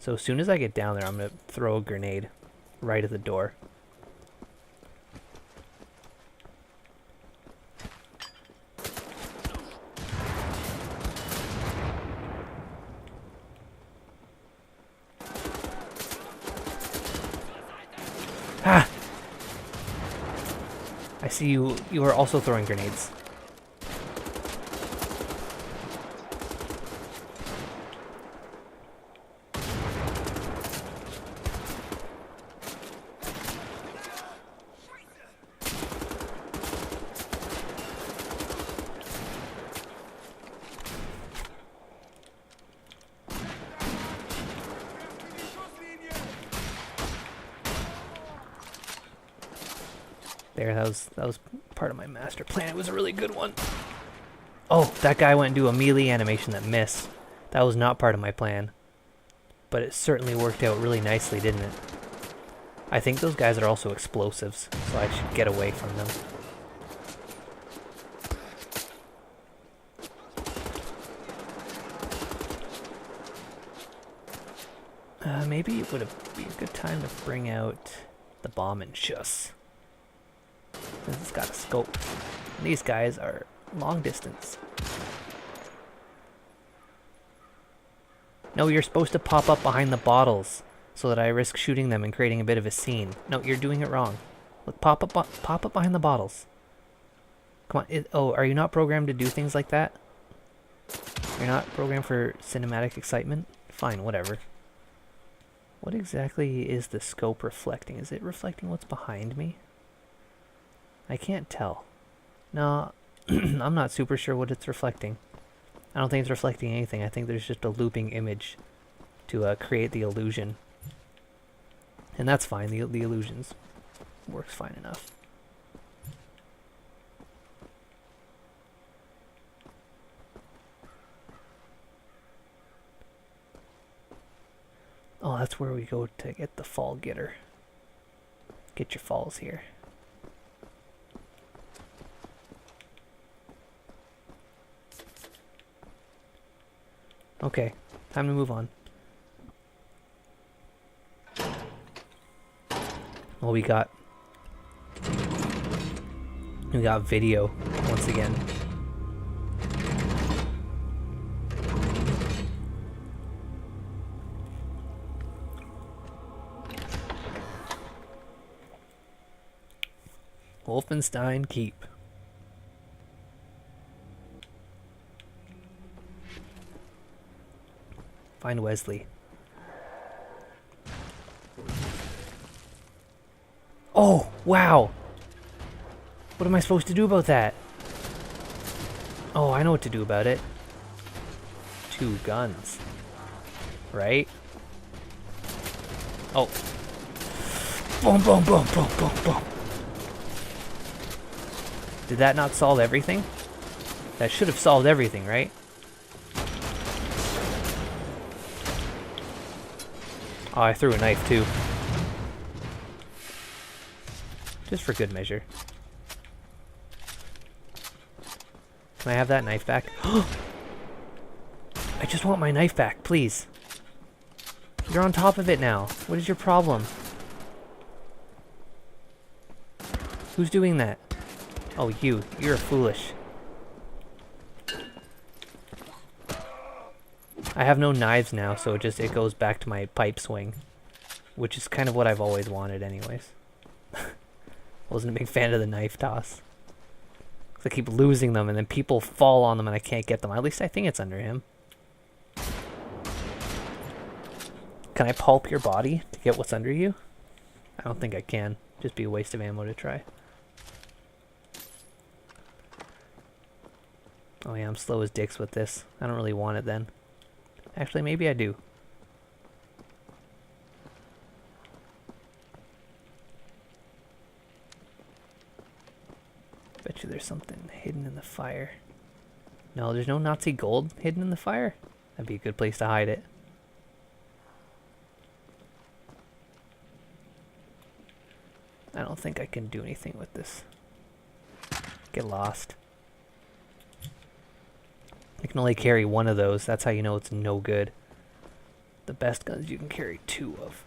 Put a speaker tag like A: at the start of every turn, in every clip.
A: So as soon as I get down there, I'm going to throw a grenade right at the door. Ah! I see you are also throwing grenades. There, that was part of my master plan. It was a really good one. Oh, that guy went and do a melee animation that missed. That was not part of my plan. But it certainly worked out really nicely, didn't it? I think those guys are also explosives, so I should get away from them. Maybe it would be a good time to bring out the bomb and shuss. Since it's got a scope. And these guys are long distance. No, you're supposed to pop up behind the bottles so that I risk shooting them and creating a bit of a scene. No, you're doing it wrong. Look, pop up behind the bottles. Come on. Oh, are you not programmed to do things like that? You're not programmed for cinematic excitement? Fine, whatever. What exactly is the scope reflecting? Is it reflecting what's behind me? I can't tell. No, I'm not super sure what it's reflecting. I don't think it's reflecting anything. I think there's just a looping image to create the illusion. And that's fine. The illusions works fine enough. Oh, that's where we go to get the fall getter. Get your falls here. Okay, time to move on. Well, we got video once again. Wolfenstein Keep. Find Wesley. Oh, wow! What am I supposed to do about that? Oh, I know what to do about it. 2 guns. Right? Oh. Boom, boom, boom, boom, boom, boom. Did that not solve everything? That should have solved everything, right? Oh, I threw a knife too. Just for good measure. Can I have that knife back? I just want my knife back, please. You're on top of it now. What is your problem? Who's doing that? Oh, you. You're foolish. I have no knives now, so it goes back to my pipe swing. Which is kind of what I've always wanted anyways. Wasn't a big fan of the knife toss. I keep losing them and then people fall on them and I can't get them. At least I think it's under him. Can I pulp your body to get what's under you? I don't think I can. Just be a waste of ammo to try. Oh yeah, I'm slow as dicks with this. I don't really want it then. Actually, maybe I do. Bet you there's something hidden in the fire. No, there's no Nazi gold hidden in the fire? That'd be a good place to hide it. I don't think I can do anything with this. Get lost. I can only carry one of those. That's how you know it's no good. The best guns you can carry 2 of.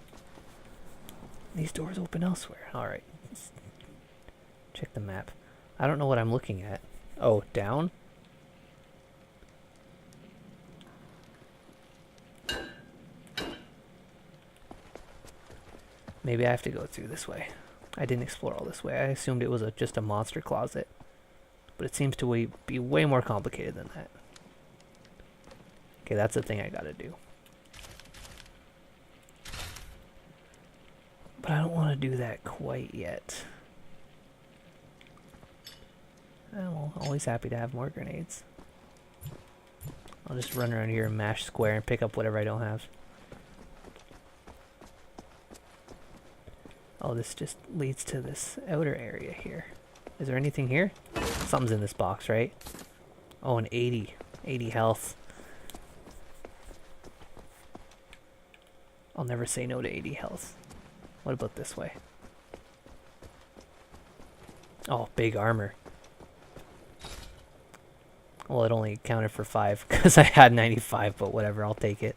A: These doors open elsewhere. Alright. Check the map. I don't know what I'm looking at. Oh, down? Maybe I have to go through this way. I didn't explore all this way. I assumed it was just a monster closet. But it seems to be way more complicated than that. Okay, that's the thing I gotta do. But I don't want to do that quite yet. I'm always happy to have more grenades. I'll just run around here and mash square and pick up whatever I don't have. Oh, this just leads to this outer area here. Is there anything here? Something's in this box, right? Oh, an 80. 80 health. I'll never say no to 80 health. What about this way? Oh, big armor. Well, it only counted for 5 because I had 95, but whatever, I'll take it.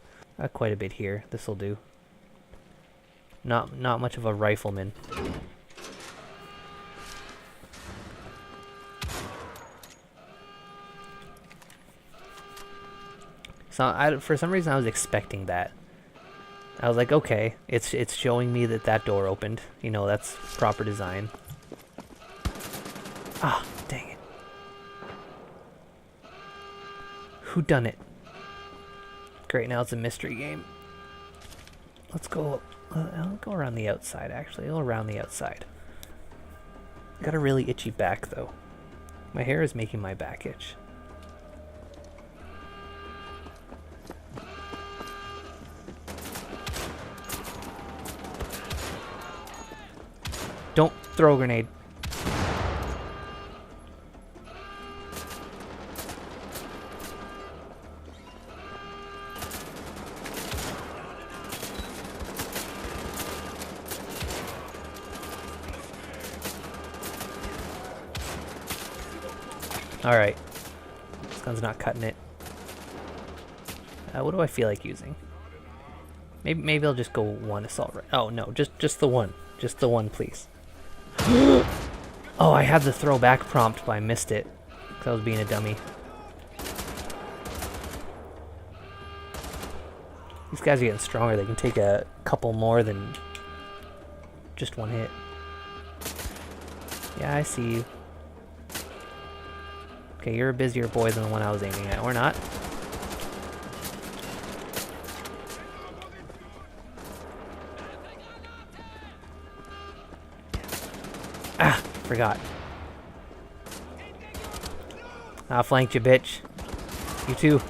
A: Quite a bit here. This'll do. Not much of a rifleman. So for some reason I was expecting that. I was like, okay, it's showing me that door opened. You know, that's proper design. Ah, dang it. Who done it? Great, now it's a mystery game. Let's go. I'll go around the outside, actually. I'll around the outside. Got a really itchy back, though. My hair is making my back itch. Don't throw a grenade. Alright. This gun's not cutting it. What do I feel like using? Maybe I'll just go one assault rifle. Oh no, just the one. Just the one, please. Oh, I had the throwback prompt, but I missed it. Because I was being a dummy. These guys are getting stronger. They can take a couple more than just one hit. Yeah, I see you. Okay, you're a busier boy than the one I was aiming at, or not. Ah, forgot. I flanked you, bitch. You too.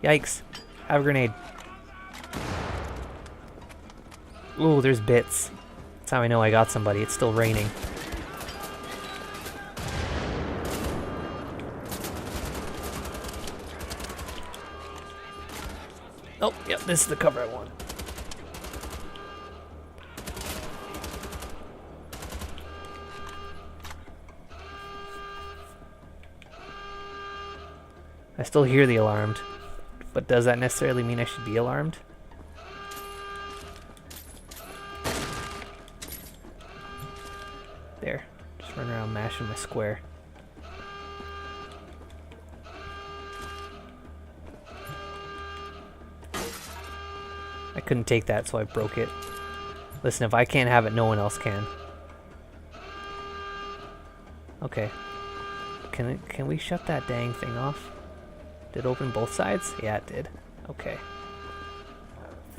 A: Yikes. Have a grenade. Ooh, there's bits. That's how I know I got somebody. It's still raining. Oh, yep, this is the cover I want. I still hear the alarmed, but does that necessarily mean I should be alarmed? There, just run around mashing my square. I couldn't take that, so I broke it. Listen, if I can't have it, no one else can. Okay. Can we shut that dang thing off? Did it open both sides? Yeah, it did. Okay.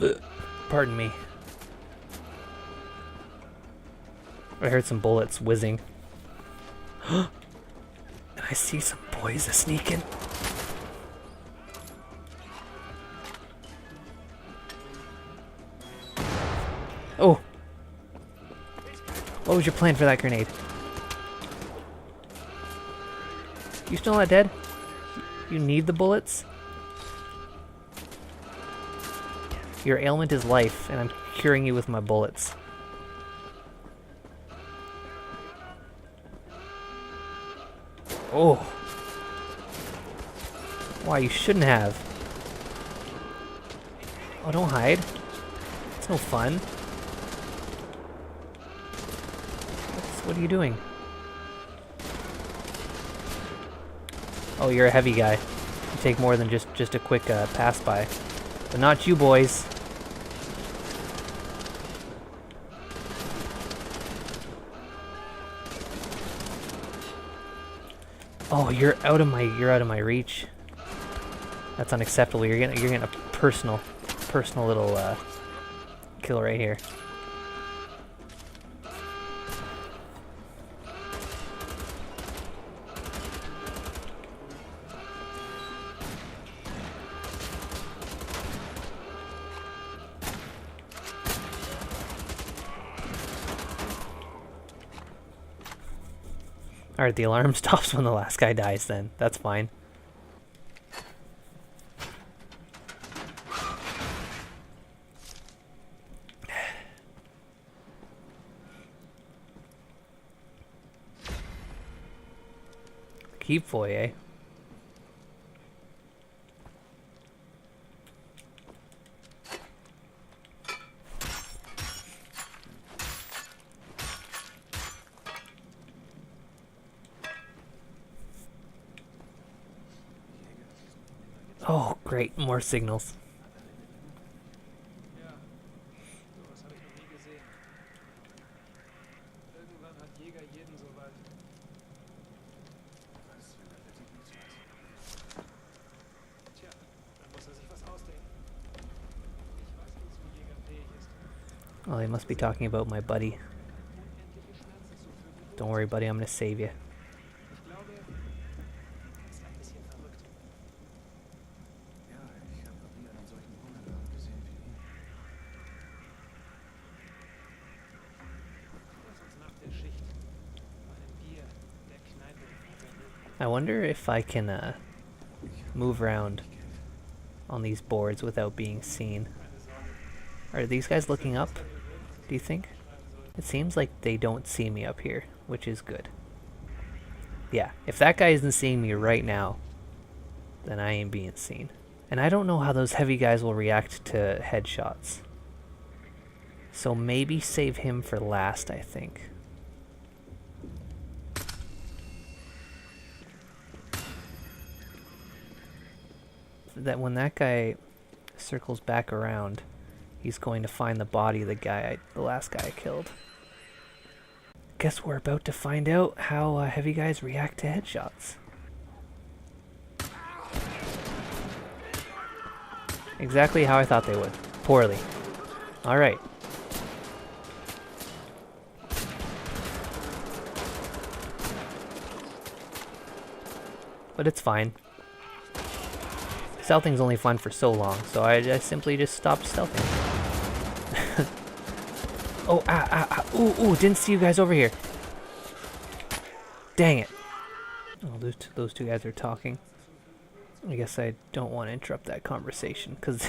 A: Ugh. Pardon me. I heard some bullets whizzing. And I see some boys a-sneaking. Oh! What was your plan for that grenade? You still not dead? You need the bullets? Your ailment is life, and I'm curing you with my bullets. Oh! Why, you shouldn't have. Oh, don't hide. It's no fun. What are you doing? Oh, you're a heavy guy. You take more than just a quick pass by. But not you, boys. Oh, you're out of my reach. That's unacceptable. You're getting a personal little kill right here. Alright, the alarm stops when the last guy dies then. That's fine. Keep foyer. Oh, great. More signals. Oh, they must be talking about my buddy. Don't worry, buddy. I'm gonna save you. I wonder if I can move around on these boards without being seen. Are these guys looking up, do you think? It seems like they don't see me up here, which is good. Yeah, if that guy isn't seeing me right now, then I ain't being seen. And I don't know how those heavy guys will react to headshots. So maybe save him for last, I think. That when that guy circles back around, he's going to find the body of the last guy I killed. Guess we're about to find out how heavy guys react to headshots. Exactly how I thought they would. Poorly. Alright. But it's fine. Stealthing's only fun for so long, so I simply just stopped stealthing. Oh, ooh, didn't see you guys over here. Dang it. Oh, those two guys are talking. I guess I don't want to interrupt that conversation, because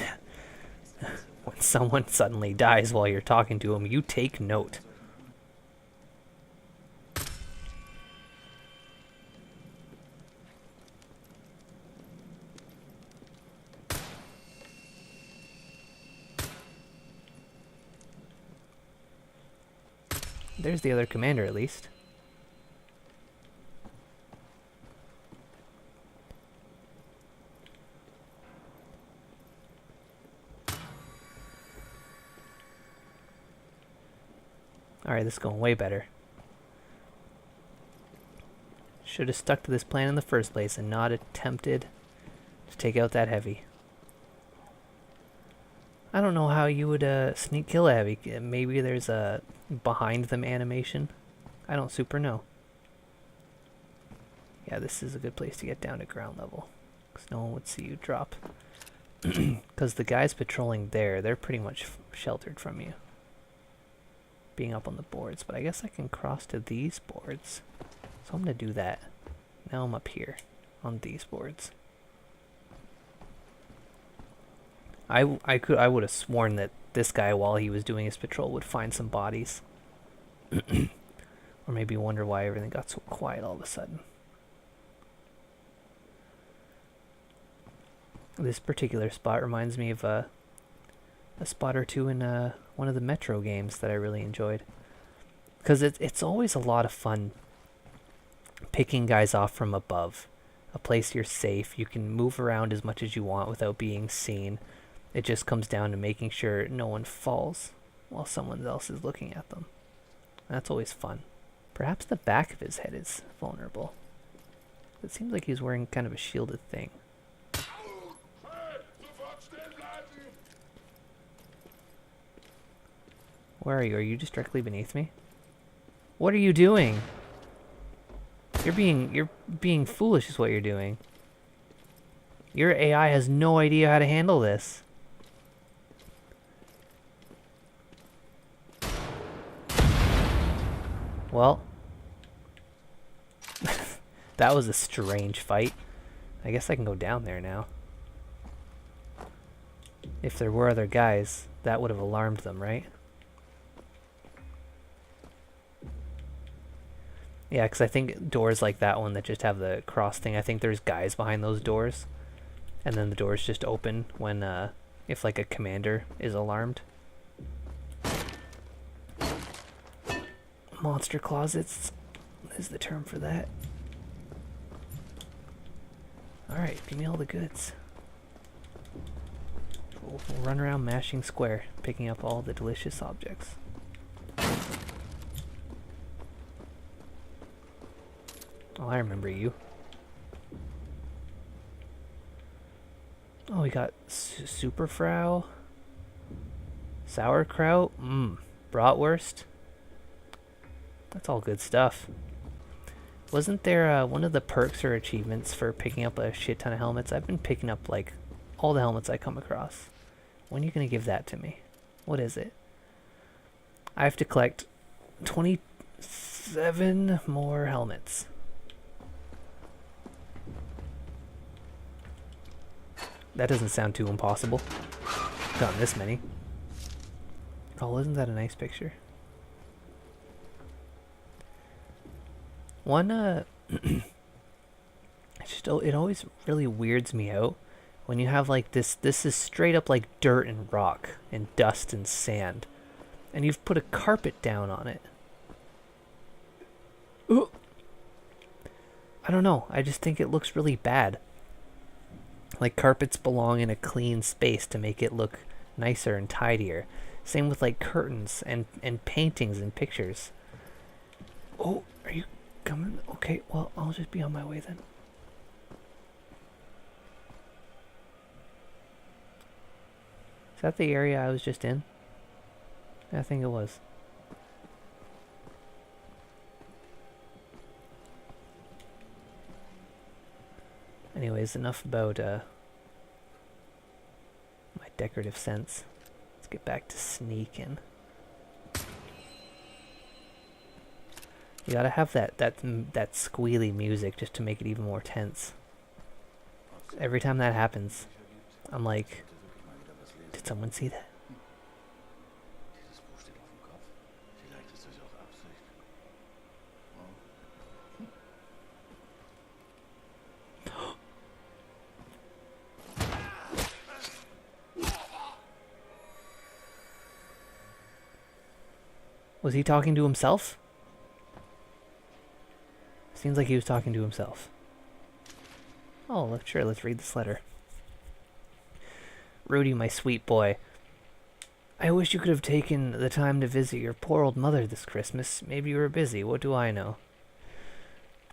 A: when someone suddenly dies while you're talking to them, you take note. There's the other commander, at least. Alright, this is going way better. Should have stuck to this plan in the first place and not attempted to take out that heavy. I don't know how you would sneak kill a heavy. Maybe there's a behind them animation. I don't super know. Yeah, this is a good place to get down to ground level, because no one would see you drop. Because the guys patrolling there, they're pretty much sheltered from you being up on the boards. But I guess I can cross to these boards, so I'm gonna do that. Now I'm up here on these boards. I would have sworn that this guy, while he was doing his patrol, would find some bodies. Or maybe wonder why everything got so quiet all of a sudden. This particular spot reminds me of a spot or two in one of the Metro games that I really enjoyed. Because it's always a lot of fun picking guys off from above. A place you're safe, you can move around as much as you want without being seen. It just comes down to making sure no one falls while someone else is looking at them. That's always fun. Perhaps the back of his head is vulnerable. It seems like he's wearing kind of a shielded thing. Where are you? Are you just directly beneath me? What are you doing? You're being foolish is what you're doing. Your AI has no idea how to handle this. Well, that was a strange fight. I guess I can go down there now. If there were other guys, that would have alarmed them, right? Yeah, because I think doors like that one that just have the cross thing, I think there's guys behind those doors. And then the doors just open when, if like a commander is alarmed. Monster closets is the term for that. Alright, give me all the goods. We'll run around mashing square, picking up all the delicious objects. Oh, I remember you. Oh, we got Superfrau. Sauerkraut. Bratwurst. That's all good stuff. Wasn't there one of the perks or achievements for picking up a shit ton of helmets? I've been picking up, like, all the helmets I come across. When are you going to give that to me? What is it? I have to collect 27 more helmets. That doesn't sound too impossible. Gotten this many. Oh, isn't that a nice picture? One, it always really weirds me out when you have like this is straight up like dirt and rock and dust and sand, and you've put a carpet down on it. Ooh. I don't know, I just think it looks really bad. Like carpets belong in a clean space to make it look nicer and tidier. Same with like curtains and paintings and pictures. Oh, are you coming? Okay, well, I'll just be on my way then. Is that the area I was just in? I think it was. Anyways, enough about my decorative sense. Let's get back to sneaking. You gotta have that squealy music just to make it even more tense. Every time that happens, I'm like, did someone see that? Was he talking to himself? Seems like he was talking to himself. Oh, look, sure, let's read this letter. Rudy, my sweet boy. I wish you could have taken the time to visit your poor old mother this Christmas. Maybe you were busy, what do I know?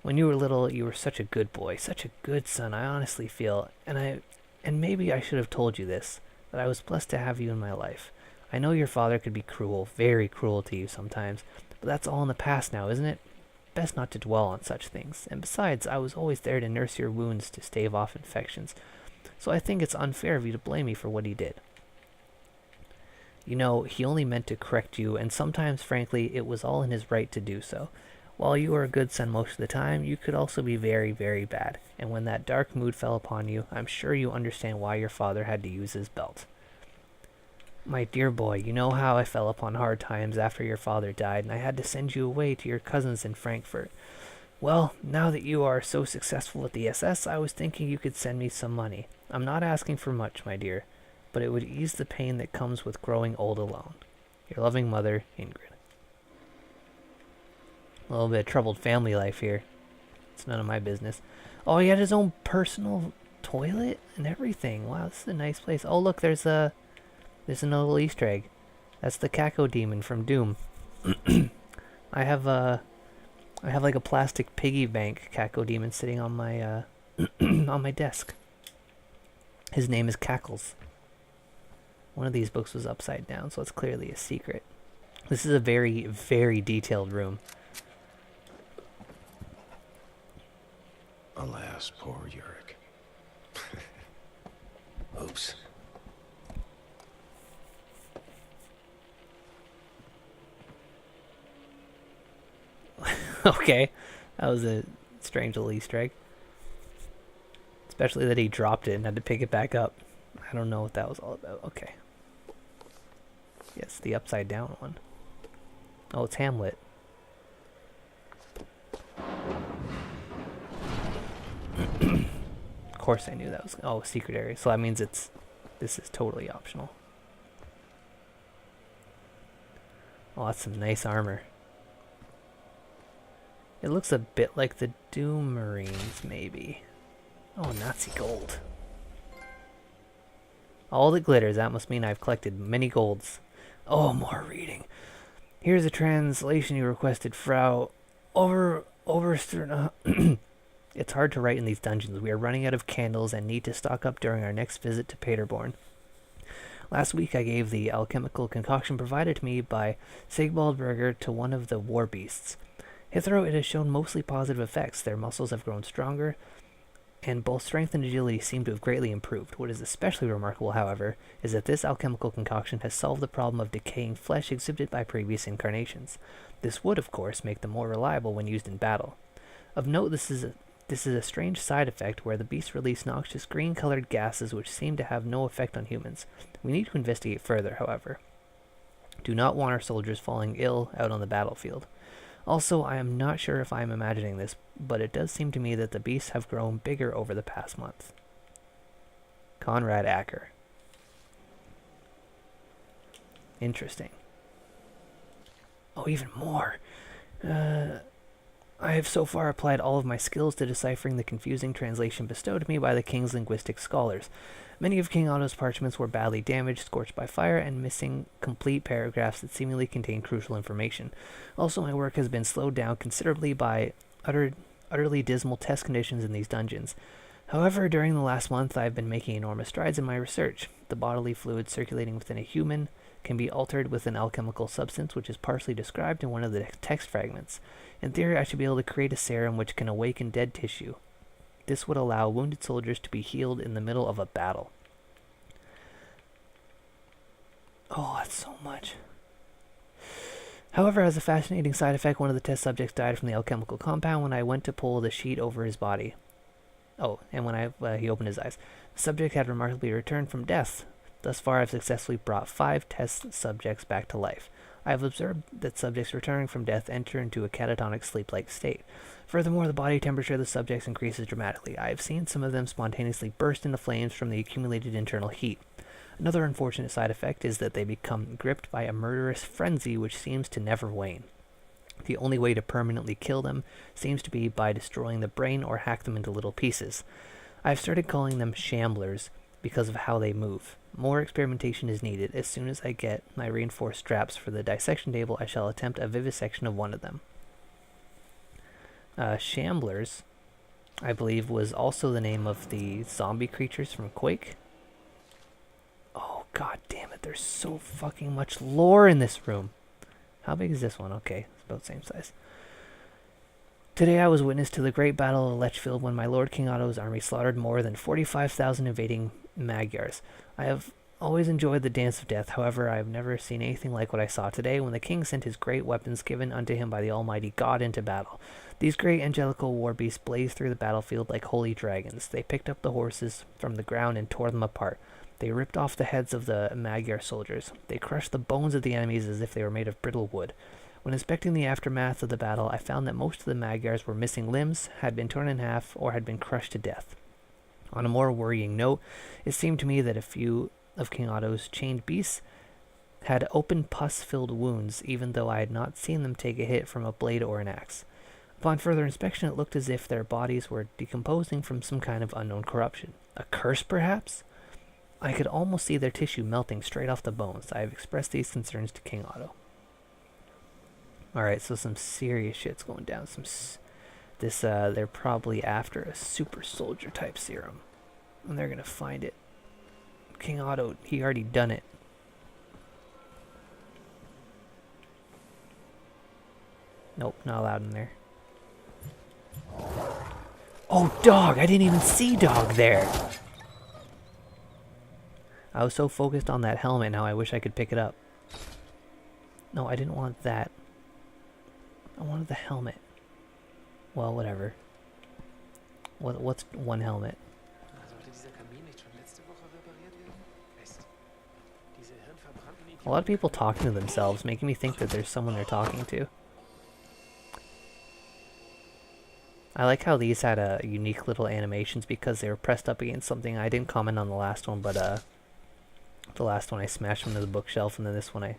A: When you were little, you were such a good boy, such a good son, I honestly feel, and maybe I should have told you this, that I was blessed to have you in my life. I know your father could be cruel, very cruel to you sometimes, but that's all in the past now, isn't it? Best not to dwell on such things, and besides, I was always there to nurse your wounds to stave off infections, so I think it's unfair of you to blame me for what he did. You know, he only meant to correct you, and sometimes, frankly, it was all in his right to do so. While you were a good son most of the time, you could also be very, very bad, and when that dark mood fell upon you, I'm sure you understand why your father had to use his belt. My dear boy, you know how I fell upon hard times after your father died, and I had to send you away to your cousins in Frankfurt. Well, now that you are so successful at the SS, I was thinking you could send me some money. I'm not asking for much, my dear, but it would ease the pain that comes with growing old alone. Your loving mother, Ingrid. A little bit of troubled family life here. It's none of my business. Oh, he had his own personal toilet and everything. Wow, this is a nice place. Oh, look, there's another little Easter egg. That's the Caco demon from Doom. I have like a plastic piggy bank Caco demon sitting on my on my desk. His name is Cackles. One of these books was upside down, so it's clearly a secret. This is a very, very detailed room.
B: Alas, poor Yurik. Oops.
A: Okay, that was a strange little Easter egg. Especially that he dropped it and had to pick it back up. I don't know what that was all about. Okay. Yes, the upside down one. Oh, it's Hamlet. Of course I knew that was... Oh, secret area. So that means this is totally optional. Oh, that's some nice armor. It looks a bit like the Doom Marines, maybe. Oh, Nazi gold. All that glitters, that must mean I've collected many golds. Oh, more reading. Here's a translation you requested, Frau Overstern. It's hard to write in these dungeons. We are running out of candles and need to stock up during our next visit to Paderborn. Last week I gave the alchemical concoction provided to me by Sigvald Berger to one of the war beasts. Hitherto it has shown mostly positive effects. Their muscles have grown stronger, and both strength and agility seem to have greatly improved. What is especially remarkable, however, is that this alchemical concoction has solved the problem of decaying flesh exhibited by previous incarnations. This would, of course, make them more reliable when used in battle. Of note, this is a strange side effect where the beasts release noxious green-colored gases which seem to have no effect on humans. We need to investigate further, however. Do not want our soldiers falling ill out on the battlefield. Also, I am not sure if I am imagining this, but it does seem to me that the beasts have grown bigger over the past month. Conrad Acker. Interesting. Oh, even more. I have so far applied all of my skills to deciphering the confusing translation bestowed to me by the king's linguistic scholars. Many of King Otto's parchments were badly damaged, scorched by fire, and missing complete paragraphs that seemingly contain crucial information. Also, my work has been slowed down considerably by utterly dismal test conditions in these dungeons. However, during the last month, I have been making enormous strides in my research. The bodily fluid circulating within a human can be altered with an alchemical substance which is partially described in one of the text fragments. In theory, I should be able to create a serum which can awaken dead tissue. This would allow wounded soldiers to be healed in the middle of a battle. Oh, that's so much. However, as a fascinating side effect, one of the test subjects died from the alchemical compound when I went to pull the sheet over his body. Oh, and when he opened his eyes. The subject had remarkably returned from death. Thus far, I've successfully brought 5 test subjects back to life. I have observed that subjects returning from death enter into a catatonic sleep-like state. Furthermore, the body temperature of the subjects increases dramatically. I have seen some of them spontaneously burst into flames from the accumulated internal heat. Another unfortunate side effect is that they become gripped by a murderous frenzy which seems to never wane. The only way to permanently kill them seems to be by destroying the brain or hack them into little pieces. I've started calling them shamblers because of how they move. More experimentation is needed. As soon as I get my reinforced straps for the dissection table, I shall attempt a vivisection of one of them. Shamblers, I believe, was also the name of the zombie creatures from Quake. Oh, god damn it. There's so fucking much lore in this room. How big is this one? Okay, it's about the same size. Today I was witness to the great battle of Lechfield when my Lord King Otto's army slaughtered more than 45,000 invading Magyars. I have always enjoyed the dance of death. However, I have never seen anything like what I saw today when the king sent his great weapons given unto him by the Almighty God into battle. These great angelical war beasts blazed through the battlefield like holy dragons. They picked up the horses from the ground and tore them apart. They ripped off the heads of the Magyar soldiers. They crushed the bones of the enemies as if they were made of brittle wood. When inspecting the aftermath of the battle, I found that most of the Magyars were missing limbs, had been torn in half, or had been crushed to death. On a more worrying note, it seemed to me that a few of King Otto's chained beasts had open pus-filled wounds, even though I had not seen them take a hit from a blade or an axe. Upon further inspection, it looked as if their bodies were decomposing from some kind of unknown corruption. A curse, perhaps? I could almost see their tissue melting straight off the bones. I have expressed these concerns to King Otto. Alright, so some serious shit's going down. They're probably after a super soldier type serum. And they're gonna find it. King Otto, he already done it. Nope, not allowed in there. Oh, dog! I didn't even see dog there! I was so focused on that helmet now I wish I could pick it up. No, I didn't want that. I wanted the helmet. Well, whatever. What's one helmet? A lot of people talking to themselves, making me think that there's someone they're talking to. I like how these had unique little animations because they were pressed up against something. I didn't comment on the last one, but the last one I smashed them into the bookshelf, and then this one I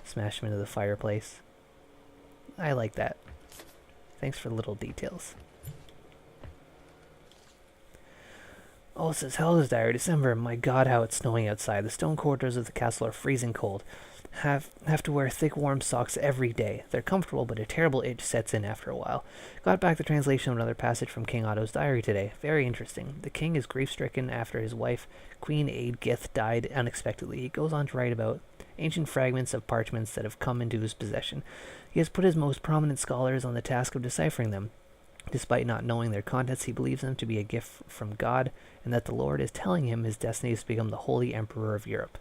A: smashed them into the fireplace. I like that. Thanks for the little details. Oh, it says Helga's Diary, December. My god, how it's snowing outside. The stone corridors of the castle are freezing cold. Have to wear thick, warm socks every day. They're comfortable, but a terrible itch sets in after a while. Got back the translation of another passage from King Otto's diary today. Very interesting. The king is grief-stricken after his wife, Queen Eadgith, died unexpectedly. He goes on to write about ancient fragments of parchments that have come into his possession. He has put his most prominent scholars on the task of deciphering them. Despite not knowing their contents, he believes them to be a gift from God, and that the Lord is telling him his destiny is to become the Holy Emperor of Europe.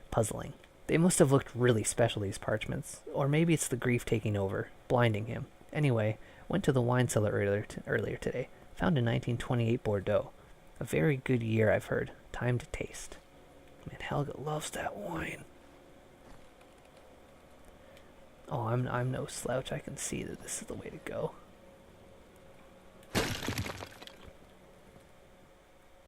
A: Puzzling. They must have looked really special, these parchments. Or maybe it's the grief taking over, blinding him. Anyway, went to the wine cellar earlier today. Found a 1928 Bordeaux. A very good year, I've heard. Time to taste. Man, Helga loves that wine. Oh, I'm no slouch. I can see that this is the way to go.